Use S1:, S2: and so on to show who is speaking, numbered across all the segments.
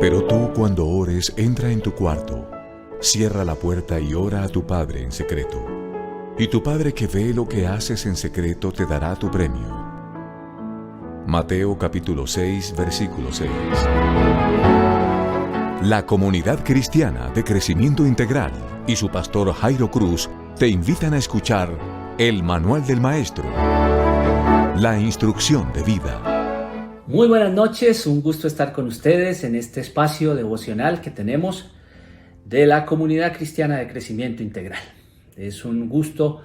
S1: Pero tú, cuando ores, entra en tu cuarto, cierra la puerta y ora a tu Padre en secreto. Y tu Padre que ve lo que haces en secreto te dará tu premio. Mateo capítulo 6, versículo 6. La Comunidad Cristiana de Crecimiento Integral y su pastor Jairo Cruz te invitan a escuchar el Manual del Maestro, la instrucción de vida.
S2: Muy buenas noches, un gusto estar con ustedes en este espacio devocional que tenemos de la Comunidad Cristiana de Crecimiento Integral. Es un gusto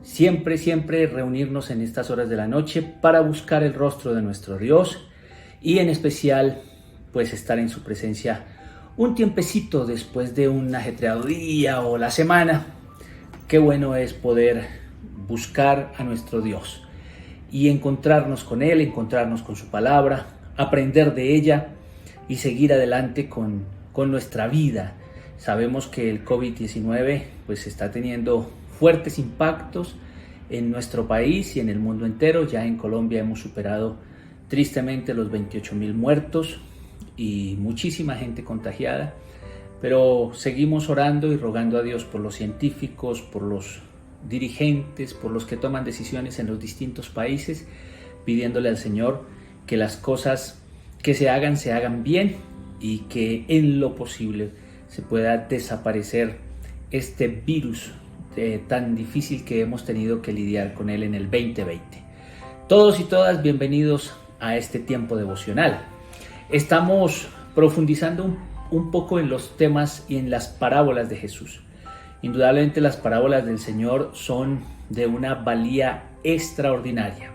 S2: siempre reunirnos en estas horas de la noche para buscar el rostro de nuestro Dios y en especial pues estar en su presencia un tiempecito después de un ajetreado día o la semana. Qué bueno es poder buscar a nuestro Dios y encontrarnos con Él, encontrarnos con su palabra, aprender de ella y seguir adelante con nuestra vida. Sabemos que el COVID-19 pues está teniendo fuertes impactos en nuestro país y en el mundo entero. Ya en Colombia hemos superado tristemente los 28,000 muertos y muchísima gente contagiada, pero seguimos orando y rogando a Dios por los científicos, por los dirigentes, por los que toman decisiones en los distintos países, pidiéndole al Señor que las cosas que se hagan bien y que en lo posible se pueda desaparecer este virus tan difícil que hemos tenido que lidiar con él en el 2020. Todos y todas bienvenidos a este tiempo devocional. Estamos profundizando un poco en los temas y en las parábolas de Jesús. Indudablemente las parábolas del Señor son de una valía extraordinaria,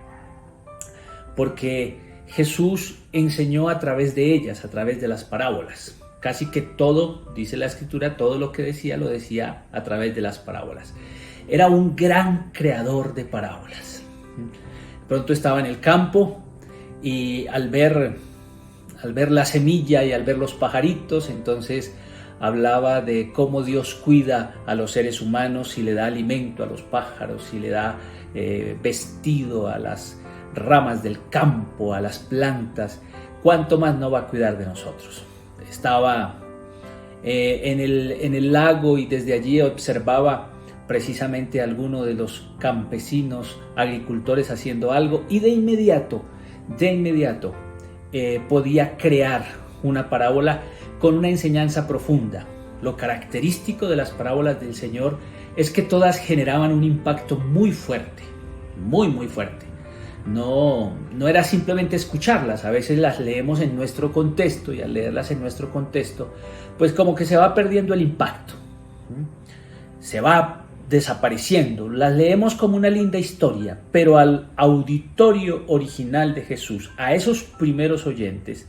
S2: porque Jesús enseñó a través de ellas, a través de las parábolas. Casi que todo, dice la Escritura, todo lo que decía, lo decía a través de las parábolas. Era un gran creador de parábolas. Pronto estaba en el campo y al ver la semilla y al ver los pajaritos, entonces hablaba de cómo Dios cuida a los seres humanos y le da alimento a los pájaros y le da vestido a las ramas del campo, a las plantas. ¿Cuánto más no va a cuidar de nosotros? Estaba en el lago y desde allí observaba precisamente a alguno de los campesinos, agricultores haciendo algo, y de inmediato podía crear una parábola con una enseñanza profunda. Lo característico de las parábolas del Señor es que todas generaban un impacto muy fuerte, muy fuerte. No era simplemente escucharlas, a veces las leemos en nuestro contexto y al leerlas en nuestro contexto, pues como que se va perdiendo el impacto, se va desapareciendo. Las leemos como una linda historia, pero al auditorio original de Jesús, a esos primeros oyentes,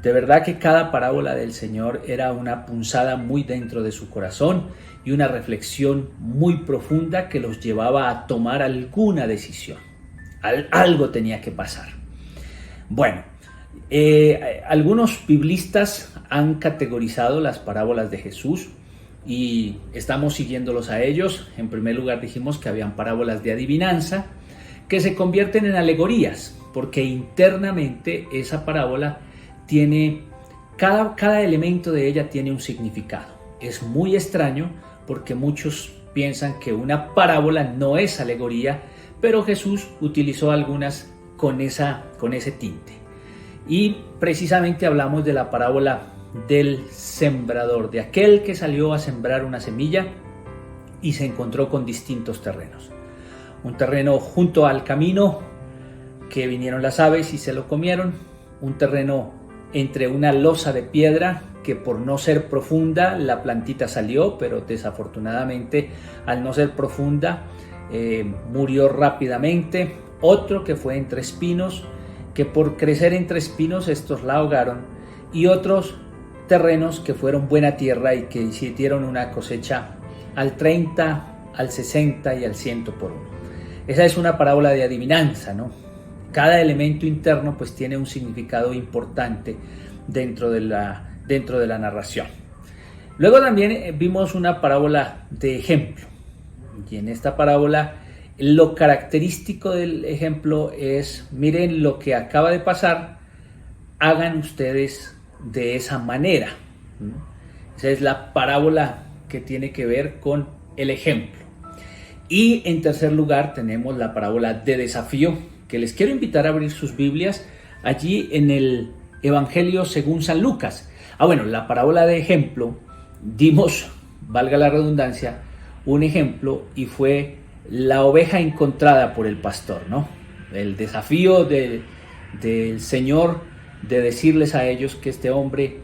S2: de verdad que cada parábola del Señor era una punzada muy dentro de su corazón y una reflexión muy profunda que los llevaba a tomar alguna decisión. Algo tenía que pasar. Bueno, algunos biblistas han categorizado las parábolas de Jesús y estamos siguiéndolos a ellos. En primer lugar dijimos que habían parábolas de adivinanza que se convierten en alegorías, porque internamente esa parábola tiene, cada elemento de ella tiene un significado. Es muy extraño porque muchos piensan que una parábola no es alegoría, pero Jesús utilizó algunas con ese tinte. Y precisamente hablamos de la parábola del sembrador, de aquel que salió a sembrar una semilla y se encontró con distintos terrenos. Un terreno junto al camino que vinieron las aves y se lo comieron, un terreno entre una losa de piedra que por no ser profunda la plantita salió, pero desafortunadamente al no ser profunda murió rápidamente. Otro que fue entre espinos, que por crecer entre espinos estos la ahogaron, y otros terrenos que fueron buena tierra y que hicieron una cosecha al 30, al 60 y al 100 por uno. Esa es una parábola de adivinanza, ¿no? Cada elemento interno pues tiene un significado importante dentro de la narración. Luego también vimos una parábola de ejemplo, y en esta parábola lo característico del ejemplo es: miren lo que acaba de pasar, hagan ustedes de esa manera. Esa es la parábola que tiene que ver con el ejemplo. Y en tercer lugar tenemos la parábola de desafío, que les quiero invitar a abrir sus Biblias allí en el Evangelio según San Lucas. Bueno, la parábola de ejemplo, dimos, valga la redundancia, un ejemplo y fue la oveja encontrada por el pastor, ¿no? El desafío del Señor de decirles a ellos que este hombre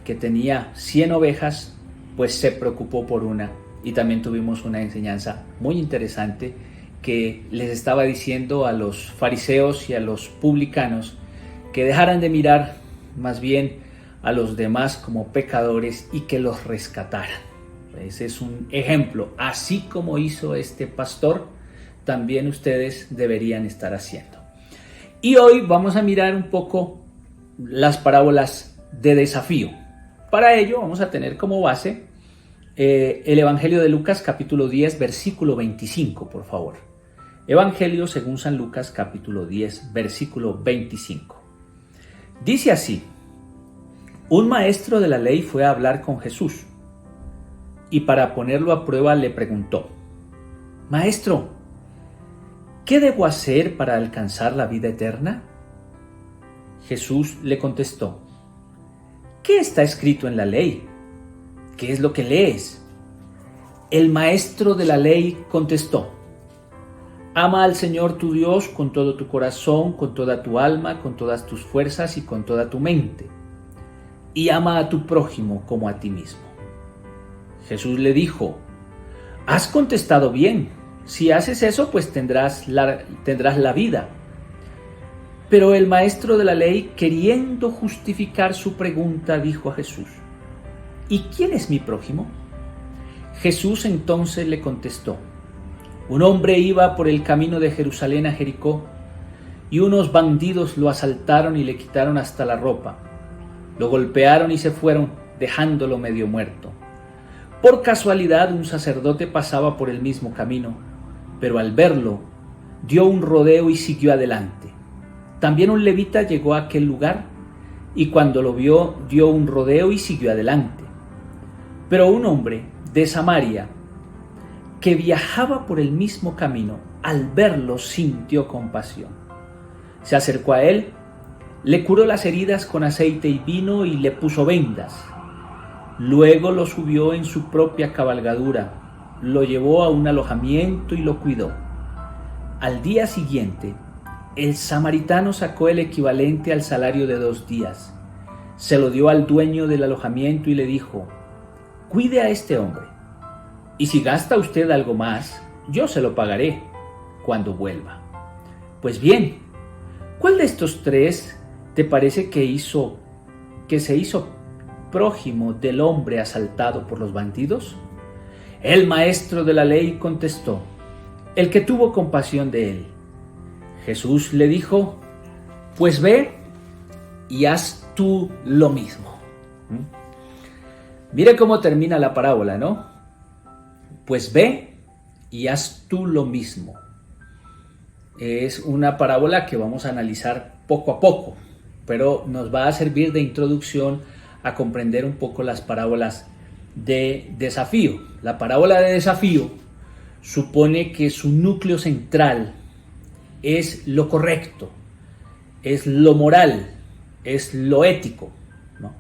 S2: que tenía 100 ovejas, pues se preocupó por una. Y también tuvimos una enseñanza muy interesante que les estaba diciendo a los fariseos y a los publicanos que dejaran de mirar más bien a los demás como pecadores y que los rescataran. Ese es un ejemplo. Así como hizo este pastor, también ustedes deberían estar haciendo. Y hoy vamos a mirar un poco las parábolas de desafío. Para ello vamos a tener como base el Evangelio de Lucas capítulo 10 versículo 25, por favor. Evangelio según San Lucas capítulo 10 versículo 25. Dice así: un maestro de la ley fue a hablar con Jesús y para ponerlo a prueba le preguntó: Maestro, ¿qué debo hacer para alcanzar la vida eterna? Jesús le contestó: ¿qué está escrito en la ley? ¿Qué es lo que lees? El maestro de la ley contestó: ama al Señor tu Dios con todo tu corazón, con toda tu alma, con todas tus fuerzas y con toda tu mente. Y ama a tu prójimo como a ti mismo. Jesús le dijo: has contestado bien. Si haces eso, pues tendrás la vida. Pero el maestro de la ley, queriendo justificar su pregunta, dijo a Jesús: ¿y quién es mi prójimo? Jesús entonces le contestó: un hombre iba por el camino de Jerusalén a Jericó, y unos bandidos lo asaltaron y le quitaron hasta la ropa. Lo golpearon y se fueron, dejándolo medio muerto. Por casualidad, un sacerdote pasaba por el mismo camino, pero al verlo, dio un rodeo y siguió adelante. También un levita llegó a aquel lugar, y cuando lo vio, dio un rodeo y siguió adelante. Pero un hombre de Samaria, que viajaba por el mismo camino, al verlo sintió compasión. Se acercó a él, le curó las heridas con aceite y vino y le puso vendas. Luego lo subió en su propia cabalgadura, lo llevó a un alojamiento y lo cuidó. Al día siguiente, el samaritano sacó el equivalente al salario de 2 días. Se lo dio al dueño del alojamiento y le dijo: cuide a este hombre, y si gasta usted algo más, yo se lo pagaré cuando vuelva. Pues bien, ¿cuál de estos 3 te parece que se hizo prójimo del hombre asaltado por los bandidos? El maestro de la ley contestó: el que tuvo compasión de él. Jesús le dijo: pues ve y haz tú lo mismo. Mire cómo termina la parábola, ¿no? Pues ve y haz tú lo mismo. Es una parábola que vamos a analizar poco a poco, pero nos va a servir de introducción a comprender un poco las parábolas de desafío. La parábola de desafío supone que su núcleo central es lo correcto, es lo moral, es lo ético, ¿no?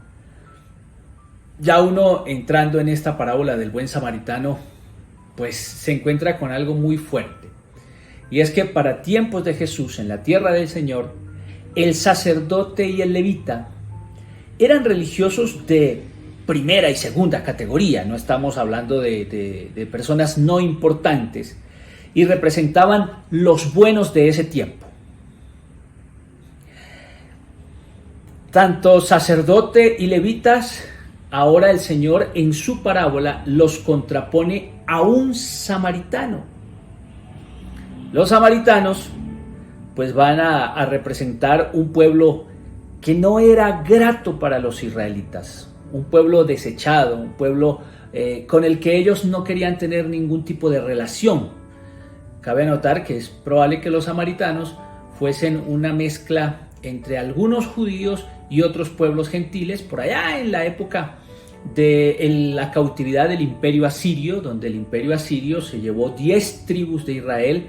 S2: Ya uno entrando en esta parábola del buen samaritano, pues se encuentra con algo muy fuerte. Y es que para tiempos de Jesús en la tierra del Señor, el sacerdote y el levita eran religiosos de primera y segunda categoría. No estamos hablando de personas no importantes, y representaban los buenos de ese tiempo. Tanto sacerdote y levitas, ahora el Señor en su parábola los contrapone a un samaritano. Los samaritanos pues van a representar un pueblo que no era grato para los israelitas, un pueblo desechado, un pueblo con el que ellos no querían tener ningún tipo de relación. Cabe notar que es probable que los samaritanos fuesen una mezcla entre algunos judíos y otros pueblos gentiles, por allá en la época de la cautividad del imperio asirio, donde el imperio asirio se llevó 10 tribus de Israel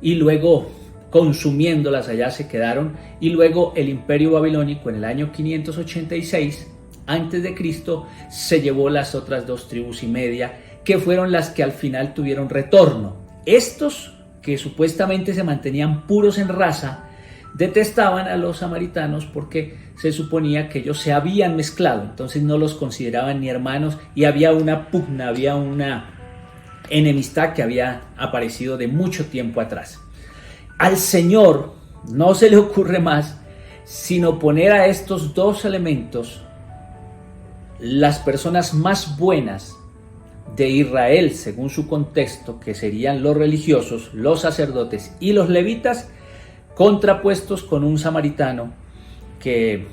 S2: y luego, consumiéndolas, allá se quedaron, y luego el imperio babilónico en el año 586 antes de Cristo se llevó las otras 2 tribus y media, que fueron las que al final tuvieron retorno. Estos, que supuestamente se mantenían puros en raza, detestaban a los samaritanos porque se suponía que ellos se habían mezclado, entonces no los consideraban ni hermanos, y había una pugna, había una enemistad que había aparecido de mucho tiempo atrás. Al Señor no se le ocurre más sino poner a estos 2 elementos, las personas más buenas de Israel según su contexto, que serían los religiosos, los sacerdotes y los levitas, contrapuestos con un samaritano que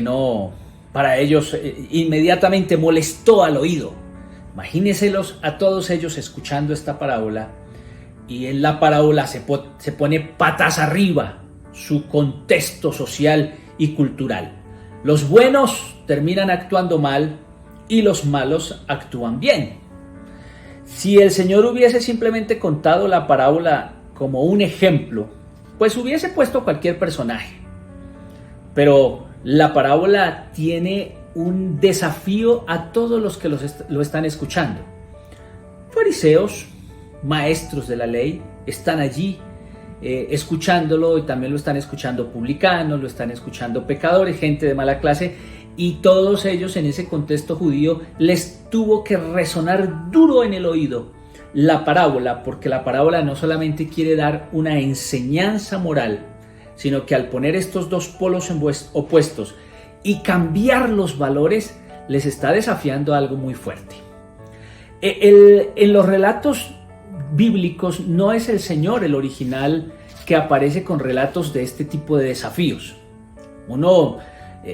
S2: no, para ellos inmediatamente molestó al oído. Imagínenselos a todos ellos escuchando esta parábola, y en la parábola se pone patas arriba su contexto social y cultural. Los buenos terminan actuando mal y los malos actúan bien. Si el Señor hubiese simplemente contado la parábola como un ejemplo, pues hubiese puesto cualquier personaje. Pero la parábola tiene un desafío a todos los que lo están escuchando. Fariseos, maestros de la ley, están allí escuchándolo, y también lo están escuchando publicanos, lo están escuchando pecadores, gente de mala clase, y todos ellos en ese contexto judío les tuvo que resonar duro en el oído la parábola, porque la parábola no solamente quiere dar una enseñanza moral, sino que al poner estos 2 polos opuestos y cambiar los valores, les está desafiando algo muy fuerte. En los relatos bíblicos no es el Señor el original que aparece con relatos de este tipo de desafíos. Uno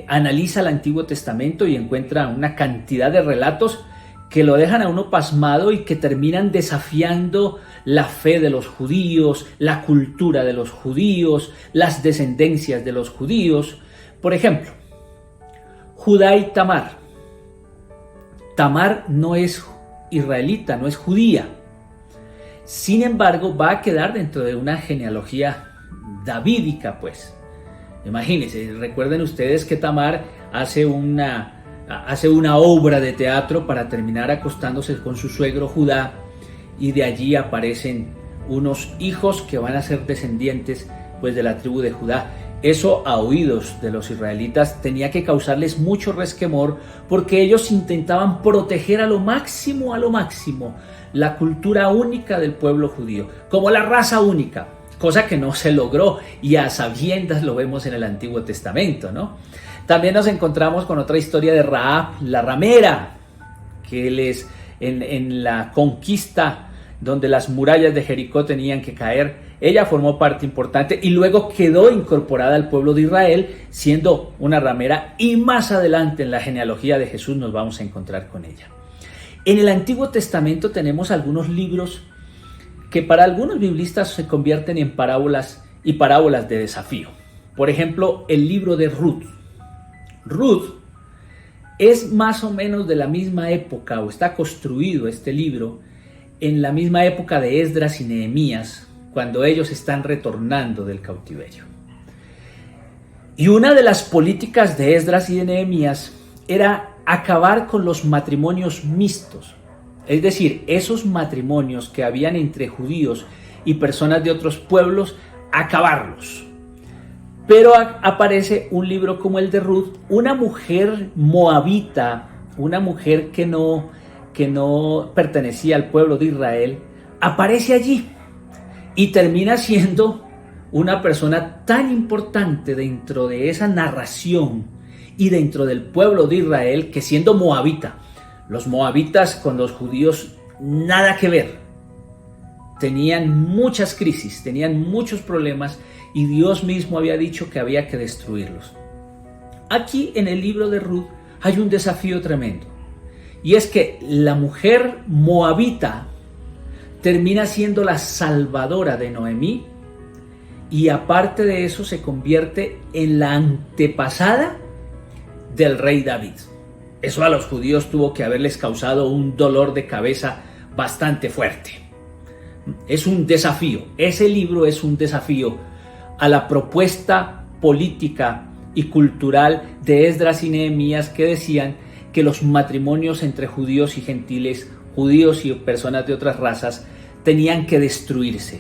S2: analiza el Antiguo Testamento y encuentra una cantidad de relatos que lo dejan a uno pasmado y que terminan desafiando la fe de los judíos, la cultura de los judíos, las descendencias de los judíos. Por ejemplo, Judá y Tamar. Tamar no es israelita, no es judía. Sin embargo, va a quedar dentro de una genealogía davídica, pues. Imagínense, recuerden ustedes que Tamar hace una obra de teatro para terminar acostándose con su suegro Judá, y de allí aparecen unos hijos que van a ser descendientes, pues, de la tribu de Judá. Eso a oídos de los israelitas tenía que causarles mucho resquemor, porque ellos intentaban proteger a lo máximo la cultura única del pueblo judío, como la raza única, cosa que no se logró, y a sabiendas lo vemos en el Antiguo Testamento, ¿no? También nos encontramos con otra historia de Rahab, la ramera, que en la conquista donde las murallas de Jericó tenían que caer, ella formó parte importante y luego quedó incorporada al pueblo de Israel siendo una ramera, y más adelante en la genealogía de Jesús nos vamos a encontrar con ella. En el Antiguo Testamento tenemos algunos libros que para algunos biblistas se convierten en parábolas y parábolas de desafío. Por ejemplo, el libro de Ruth. Ruth es más o menos de la misma época, o está construido este libro en la misma época de Esdras y Nehemías, cuando ellos están retornando del cautiverio. Y una de las políticas de Esdras y de Nehemías era acabar con los matrimonios mixtos, es decir, esos matrimonios que habían entre judíos y personas de otros pueblos, acabarlos. Pero aparece un libro como el de Ruth, una mujer moabita, una mujer que no pertenecía al pueblo de Israel, aparece allí y termina siendo una persona tan importante dentro de esa narración y dentro del pueblo de Israel, que siendo moabita, los moabitas con los judíos nada que ver, tenían muchas crisis, tenían muchos problemas, y Dios mismo había dicho que había que destruirlos. Aquí en el libro de Ruth hay un desafío tremendo, y es que la mujer moabita termina siendo la salvadora de Noemí, y aparte de eso se convierte en la antepasada del rey David. Eso a los judíos tuvo que haberles causado un dolor de cabeza bastante fuerte. Es un desafío, ese libro es un desafío a la propuesta política y cultural de Esdras y Nehemías, que decían que los matrimonios entre judíos y gentiles, judíos y personas de otras razas, tenían que destruirse.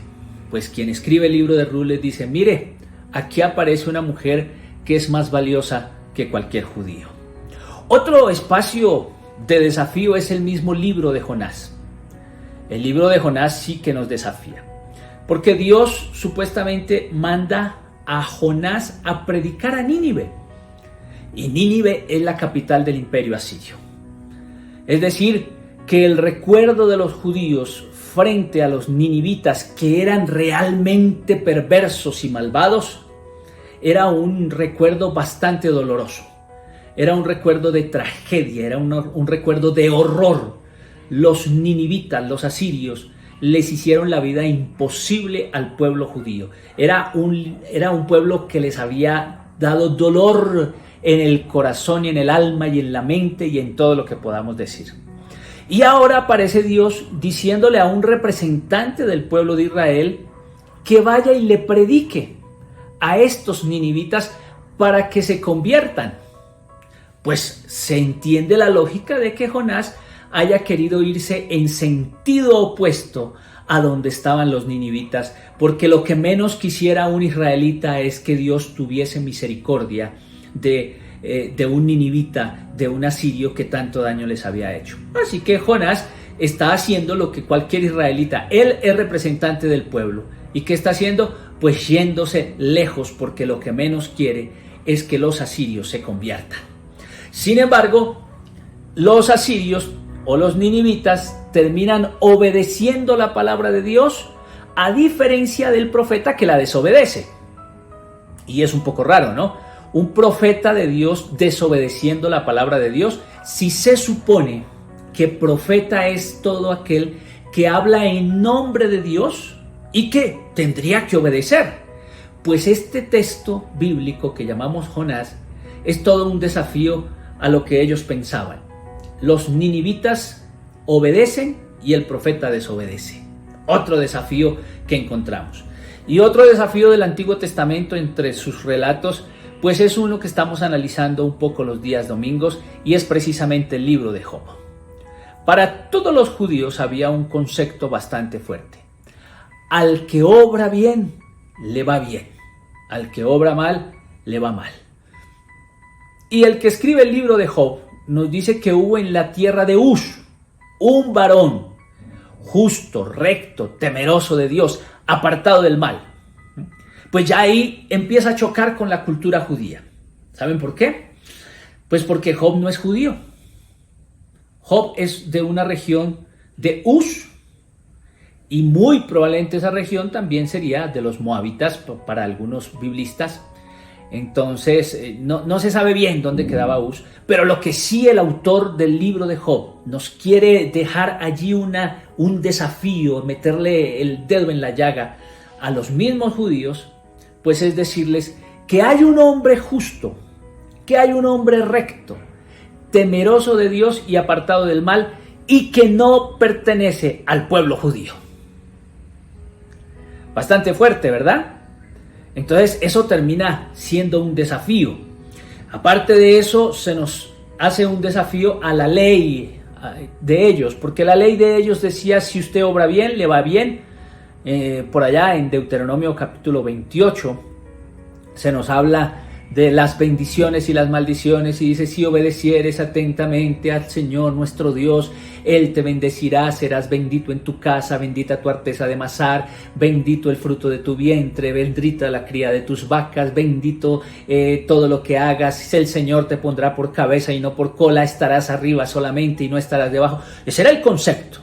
S2: Pues quien escribe el libro de Ruth les dice: mire, aquí aparece una mujer que es más valiosa que cualquier judío. Otro espacio de desafío es el mismo libro de Jonás. El libro de Jonás sí que nos desafía, porque Dios supuestamente manda a Jonás a predicar a Nínive, y Nínive es la capital del imperio asirio. Es decir, que el recuerdo de los judíos frente a los ninivitas, que eran realmente perversos y malvados, era un recuerdo bastante doloroso, era un recuerdo de tragedia, era un recuerdo de horror. Los ninivitas, los asirios, les hicieron la vida imposible al pueblo judío. Era un pueblo que les había dado dolor en el corazón y en el alma y en la mente y en todo lo que podamos decir. Y ahora aparece Dios diciéndole a un representante del pueblo de Israel que vaya y le predique a estos ninivitas para que se conviertan. Pues se entiende la lógica de que Jonás haya querido irse en sentido opuesto a donde estaban los ninivitas, porque lo que menos quisiera un israelita es que Dios tuviese misericordia de un ninivita, de un asirio que tanto daño les había hecho. Así que Jonás está haciendo lo que cualquier israelita, él es representante del pueblo. ¿Y qué está haciendo? Pues yéndose lejos, porque lo que menos quiere es que los asirios se conviertan. Sin embargo, los asirios o los ninivitas terminan obedeciendo la palabra de Dios, a diferencia del profeta que la desobedece. Y es un poco raro, ¿no? Un profeta de Dios desobedeciendo la palabra de Dios, si se supone que profeta es todo aquel que habla en nombre de Dios y que tendría que obedecer. Pues este texto bíblico que llamamos Jonás es todo un desafío a lo que ellos pensaban. Los ninivitas obedecen y el profeta desobedece. Otro desafío que encontramos. Y otro desafío del Antiguo Testamento entre sus relatos, pues es uno que estamos analizando un poco los días domingos, y es precisamente el libro de Job. Para todos los judíos había un concepto bastante fuerte. Al que obra bien, le va bien. Al que obra mal, le va mal. Y el que escribe el libro de Job nos dice que hubo en la tierra de Uz un varón justo, recto, temeroso de Dios, apartado del mal. Pues ya ahí empieza a chocar con la cultura judía. ¿Saben por qué? Pues porque Job no es judío. Job es de una región de Uz, y muy probablemente esa región también sería de los moabitas para algunos biblistas. Entonces no se sabe bien dónde quedaba Uz, pero lo que sí el autor del libro de Job nos quiere dejar allí un desafío, meterle el dedo en la llaga a los mismos judíos, pues es decirles que hay un hombre justo, que hay un hombre recto, temeroso de Dios y apartado del mal, y que no pertenece al pueblo judío. Bastante fuerte, ¿verdad? Entonces eso termina siendo un desafío. Aparte de eso, se nos hace un desafío a la ley de ellos, porque la ley de ellos decía: si usted obra bien, le va bien. Por allá en Deuteronomio capítulo 28 se nos habla de las bendiciones y las maldiciones, y dice: si obedecieres atentamente al Señor nuestro Dios, Él te bendecirá, serás bendito en tu casa, bendita tu arteza de amasar, bendito el fruto de tu vientre, bendita la cría de tus vacas, bendito todo lo que hagas, el Señor te pondrá por cabeza y no por cola, estarás arriba solamente y no estarás debajo. Ese era el concepto.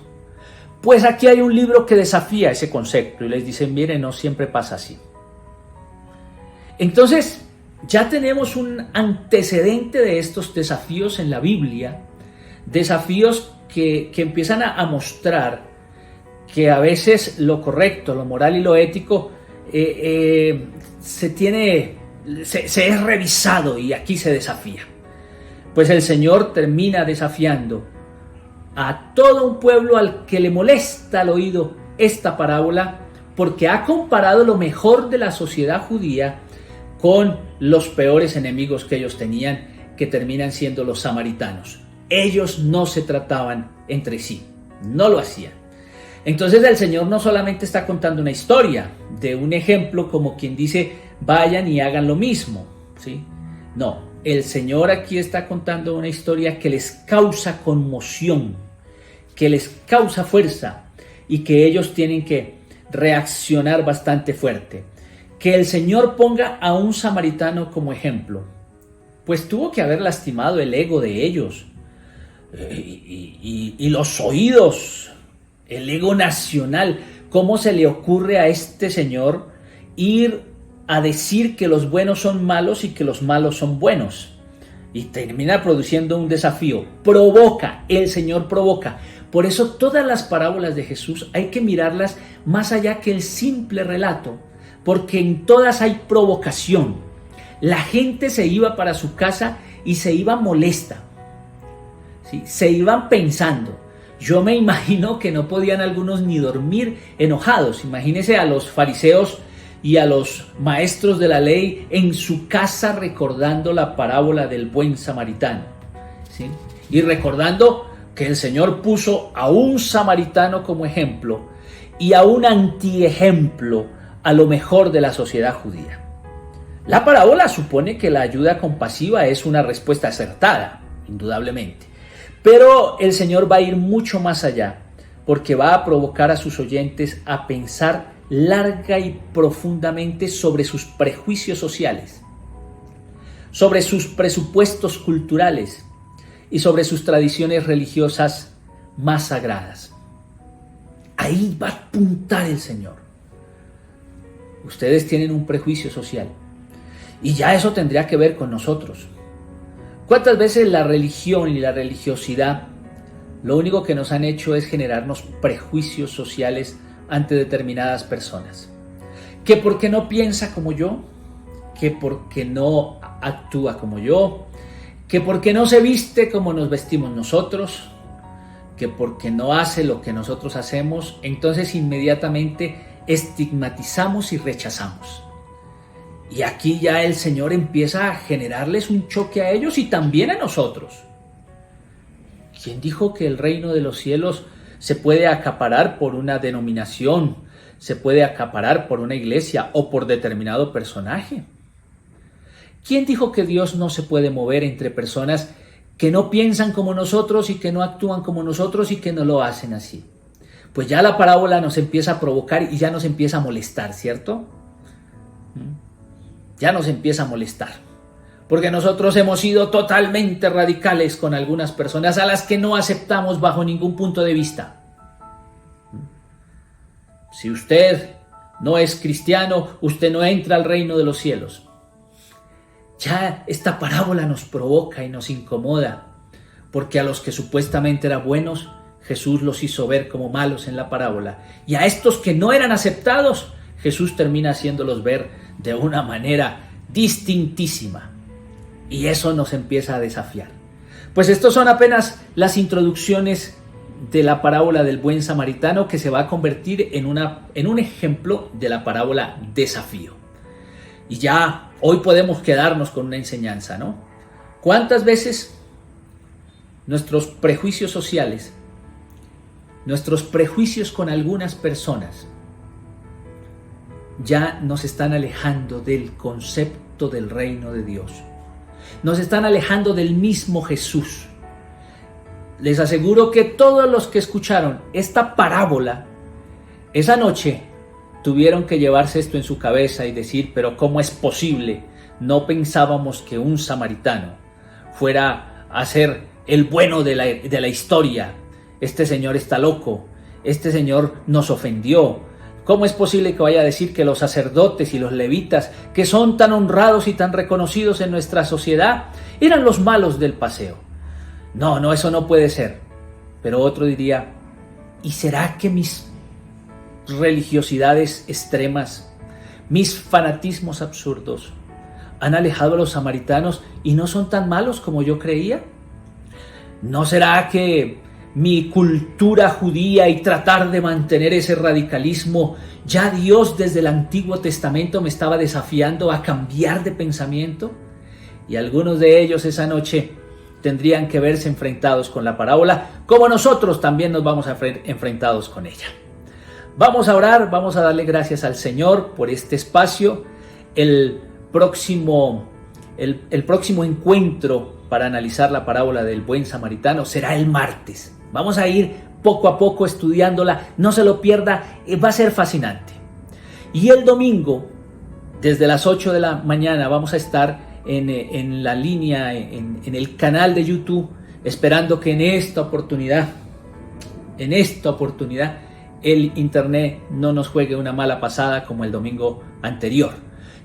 S2: Pues aquí hay un libro que desafía ese concepto y les dice: mire, no siempre pasa así. Entonces ya tenemos un antecedente de estos desafíos en la Biblia, desafíos que empiezan a mostrar que a veces lo correcto, lo moral y lo ético se es revisado y aquí se desafía. Pues el Señor termina desafiando a todo un pueblo al que le molesta al oído esta parábola, porque ha comparado lo mejor de la sociedad judía con los peores enemigos que ellos tenían, que terminan siendo los samaritanos. Ellos no se trataban entre sí, no lo hacían. Entonces el Señor no solamente está contando una historia de un ejemplo como quien dice vayan y hagan lo mismo, ¿sí? No, el Señor aquí está contando una historia que les causa conmoción, que les causa fuerza y que ellos tienen que reaccionar bastante fuerte. Que el Señor ponga a un samaritano como ejemplo, pues tuvo que haber lastimado el ego de ellos y los oídos, el ego nacional. ¿Cómo se le ocurre a este señor ir a decir que los buenos son malos y que los malos son buenos? Y termina produciendo un desafío. El Señor provoca. Por eso todas las parábolas de Jesús hay que mirarlas más allá que el simple relato, porque en todas hay provocación. La gente se iba para su casa y se iba molesta, ¿sí? Se iban pensando. Yo me imagino que no podían algunos ni dormir enojados. Imagínense a los fariseos y a los maestros de la ley en su casa recordando la parábola del buen samaritano, ¿sí? Y recordando que el Señor puso a un samaritano como ejemplo y a un antiejemplo a lo mejor de la sociedad judía. La parábola supone que la ayuda compasiva es una respuesta acertada, indudablemente. Pero el Señor va a ir mucho más allá, porque va a provocar a sus oyentes a pensar larga y profundamente sobre sus prejuicios sociales, sobre sus presupuestos culturales y sobre sus tradiciones religiosas más sagradas. Ahí va a apuntar el Señor. Ustedes tienen un prejuicio social y ya eso tendría que ver con nosotros. ¿Cuántas veces la religión y la religiosidad lo único que nos han hecho es generarnos prejuicios sociales ante determinadas personas? Que porque no piensa como yo, que porque no actúa como yo, que porque no se viste como nos vestimos nosotros, que porque no hace lo que nosotros hacemos, entonces inmediatamente estigmatizamos y rechazamos. Y aquí ya el Señor empieza a generarles un choque a ellos y también a nosotros. ¿Quién dijo que el reino de los cielos se puede acaparar por una denominación, se puede acaparar por una iglesia o por determinado personaje? ¿Quién dijo que Dios no se puede mover entre personas que no piensan como nosotros y que no actúan como nosotros y que no lo hacen así? Pues ya la parábola nos empieza a provocar y ya nos empieza a molestar, ¿cierto? Ya nos empieza a molestar, porque nosotros hemos sido totalmente radicales con algunas personas a las que no aceptamos bajo ningún punto de vista. Si usted no es cristiano, usted no entra al reino de los cielos. Ya esta parábola nos provoca y nos incomoda, porque a los que supuestamente eran buenos, Jesús los hizo ver como malos en la parábola. Y a estos que no eran aceptados, Jesús termina haciéndolos ver de una manera distintísima. Y eso nos empieza a desafiar. Pues estos son apenas las introducciones de la parábola del buen samaritano, que se va a convertir en un ejemplo de la parábola desafío. Y ya hoy podemos quedarnos con una enseñanza, ¿no? ¿Cuántas veces nuestros prejuicios sociales, nuestros prejuicios con algunas personas ya nos están alejando del concepto del reino de Dios? Nos están alejando del mismo Jesús. Les aseguro que todos los que escucharon esta parábola esa noche tuvieron que llevarse esto en su cabeza y decir: pero ¿cómo es posible? No pensábamos que un samaritano fuera a ser el bueno de la historia. Este señor está loco. Este señor nos ofendió. ¿Cómo es posible que vaya a decir que los sacerdotes y los levitas, que son tan honrados y tan reconocidos en nuestra sociedad, eran los malos del paseo? No, eso no puede ser. Pero otro diría: ¿y será que mis religiosidades extremas, mis fanatismos absurdos han alejado a los samaritanos y no son tan malos como yo creía? ¿No será que mi cultura judía y tratar de mantener ese radicalismo, ya Dios desde el Antiguo Testamento me estaba desafiando a cambiar de pensamiento? Y algunos de ellos esa noche tendrían que verse enfrentados con la parábola, como nosotros también nos vamos a ver enfrentados con ella. Vamos a orar, vamos a darle gracias al Señor por este espacio. El próximo encuentro para analizar la parábola del buen samaritano será el martes. Vamos a ir poco a poco estudiándola, no se lo pierda, va a ser fascinante. Y el domingo, desde las 8 de la mañana, vamos a estar en la línea, en el canal de YouTube, esperando que en esta oportunidad, el internet no nos juegue una mala pasada como el domingo anterior.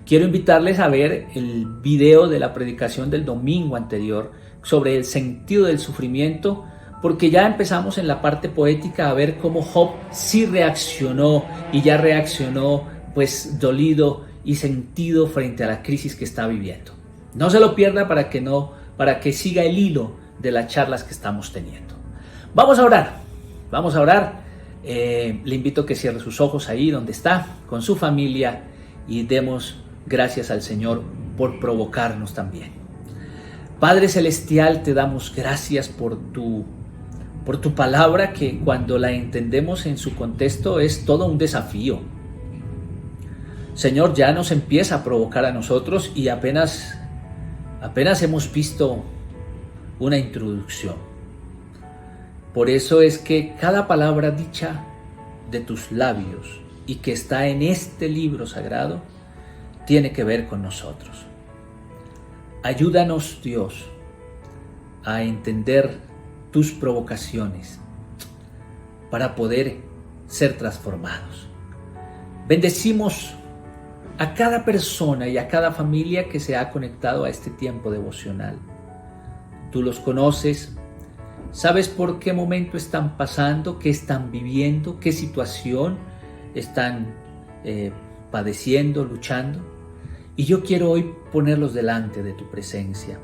S2: Quiero invitarles a ver el video de la predicación del domingo anterior sobre el sentido del sufrimiento, porque ya empezamos en la parte poética a ver cómo Job sí reaccionó, y ya reaccionó pues dolido y sentido frente a la crisis que está viviendo. No se lo pierda para que siga el hilo de las charlas que estamos teniendo. Vamos a orar. Le invito a que cierre sus ojos ahí donde está, con su familia, y demos gracias al Señor por provocarnos también. Padre Celestial, te damos gracias por tu palabra, que cuando la entendemos en su contexto es todo un desafío. Señor, ya nos empieza a provocar a nosotros y apenas hemos visto una introducción. Por eso es que cada palabra dicha de tus labios y que está en este libro sagrado tiene que ver con nosotros. Ayúdanos, Dios, a entender tus provocaciones para poder ser transformados. Bendecimos a cada persona y a cada familia que se ha conectado a este tiempo devocional. Tú los conoces, sabes por qué momento están pasando, qué están viviendo, qué situación están padeciendo, luchando. Y yo quiero hoy ponerlos delante de tu presencia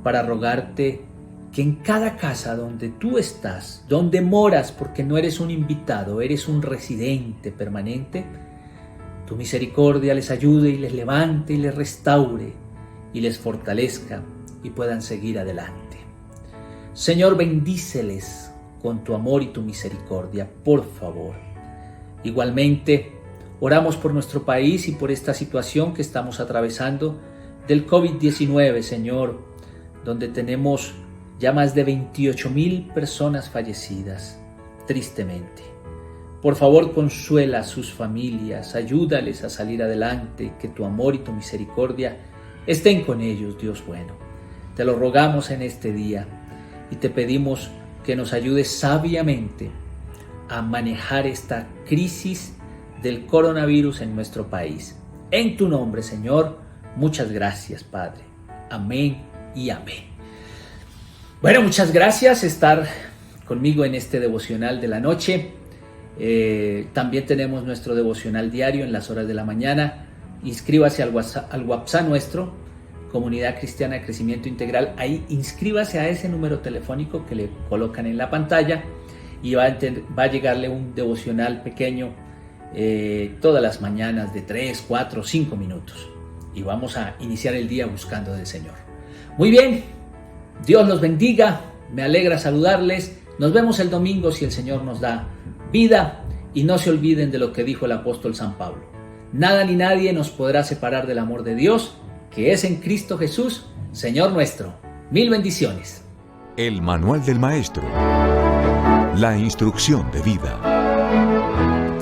S2: para rogarte que en cada casa donde tú estás, donde moras, porque no eres un invitado, eres un residente permanente, tu misericordia les ayude y les levante y les restaure y les fortalezca y puedan seguir adelante. Señor, bendíceles con tu amor y tu misericordia, por favor. Igualmente, oramos por nuestro país y por esta situación que estamos atravesando del COVID-19, Señor, donde tenemos ya más de 28,000 personas fallecidas, tristemente. Por favor, consuela a sus familias, ayúdales a salir adelante, que tu amor y tu misericordia estén con ellos, Dios bueno. Te lo rogamos en este día y te pedimos que nos ayudes sabiamente a manejar esta crisis del coronavirus en nuestro país. En tu nombre, Señor, muchas gracias, Padre. Amén y amén. Bueno, muchas gracias por estar conmigo en este devocional de la noche. También tenemos nuestro devocional diario en las horas de la mañana. Inscríbase al WhatsApp nuestro, Comunidad Cristiana de Crecimiento Integral. Ahí inscríbase a ese número telefónico que le colocan en la pantalla y va a llegarle un devocional pequeño todas las mañanas de 3, 4, 5 minutos. Y vamos a iniciar el día buscando del Señor. Muy bien, Dios los bendiga, me alegra saludarles. Nos vemos el domingo si el Señor nos da vida, y no se olviden de lo que dijo el apóstol San Pablo: nada ni nadie nos podrá separar del amor de Dios, que es en Cristo Jesús, Señor nuestro. Mil bendiciones.
S1: El Manual del Maestro. La instrucción de vida.